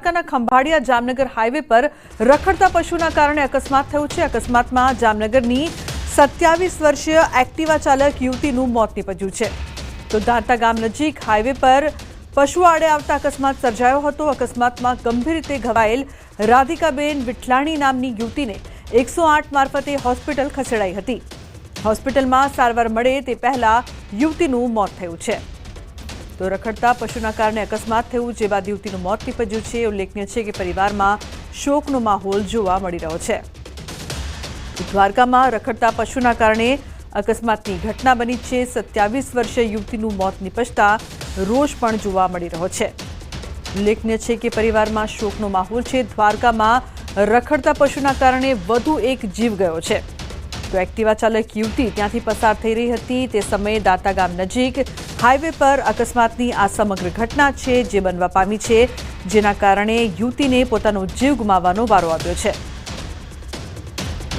દ્વારકાના ખંભાળિયા જામનગર હાઈવે પર રખડતા પશુના કારણે અકસ્માત થયો છે। અકસ્માતમાં જામનગરની 27 વર્ષીય એક્ટિવા ચાલક યુવતીનું મોત નીપજ્યું છે। તો દાંતા ગામ નજીક હાઈવે પર પશુ આડે આવતા અકસ્માત સર્જાયો હતો। અકસ્માતમાં ગંભીર રીતે ઘવાયેલ રાધિકાબેન વિઠલાણી નામની યુવતીને 108 મારફતે હોસ્પિટલ ખસેડાઈ હતી। હોસ્પિટલમાં સારવાર મળે તે પહેલા યુવતીનું મોત થયું છે। તો રખડતા પશુના કારણે અકસ્માત થયું, જે બાદ યુવતીનું મોત નીપજ્યું છે। ઉલ્લેખનીય છે કે પરિવારમાં શોકનો માહોલ જોવા મળી રહ્યો છે। દ્વારકામાં રખડતા પશુના કારણે અકસ્માતની ઘટના બની છે। 27 વર્ષીય યુવતીનું મોત નીપજતા રોષ પણ જોવા મળી રહ્યો છે। ઉલ્લેખનીય છે કે પરિવારમાં શોકનો માહોલ છે। દ્વારકામાં રખડતા પશુના કારણે વધુ એક જીવ ગયો છે। તો એક્ટિવા ચાલક યુવતી ત્યાંથી પસાર થઈ રહી હતી તે સમયે દાંતા ગામ નજીક હાઈવે પર અકસ્માતની આ સમગ્ર ઘટના છે જે બનવા પામી છે, જેના કારણે યુવતીને પોતાનો જીવ ગુમાવવાનો વારો આવ્યો છે।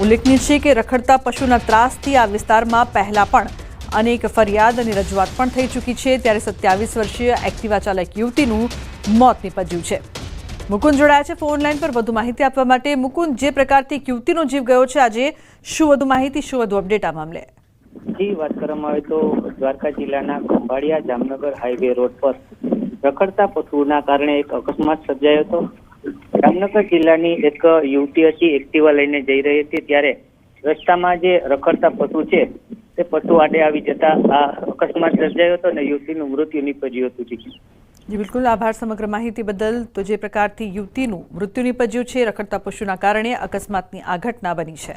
ઉલ્લેખનીય છે કે રખડતા પશુના ત્રાસથી આ વિસ્તારમાં પહેલા પણ અનેક ફરિયાદ અને રજૂઆત પણ થઈ ચૂકી છે। ત્યારે 27 વર્ષીય એક્ટિવા ચાલક યુવતીનું મોત નીપજ્યું છે। મુકુંદ જોડાયા છે ફોન લાઈન પર વધુ માહિતી આપવા માટે। મુકુંદ, જે પ્રકારથી યુવતીનો જીવ ગયો છે, આજે શું વધુ માહિતી, શું વધુ અપડેટ આ મામલે? જી, વાત કરવામાં આવે તો દ્વારકા જિલ્લાના ખંભાળિયા જામનગર હાઈવે રોડ પર રખડતા પશુના કારણે એક અકસ્માત સર્જાયો હતો। જામનગર જિલ્લાની એક યુવતી હતી, એક્ટિવા લઈને જઈ રહી હતી, ત્યારે રસ્તામાં જે રખડતા પશુ છે તે પશુ આડે આવી જતા આ અકસ્માત સર્જાયો હતો અને યુવતીનું મૃત્યુ નીપજ્યું હતું। જી બિલકુલ, આભાર સમગ્ર માહિતી બદલ। તો જે પ્રકારથી યુવતીનું મૃત્યુ નીપજ્યું છે રખડતા પશુના કારણે અકસ્માતની આ ઘટના બની છે।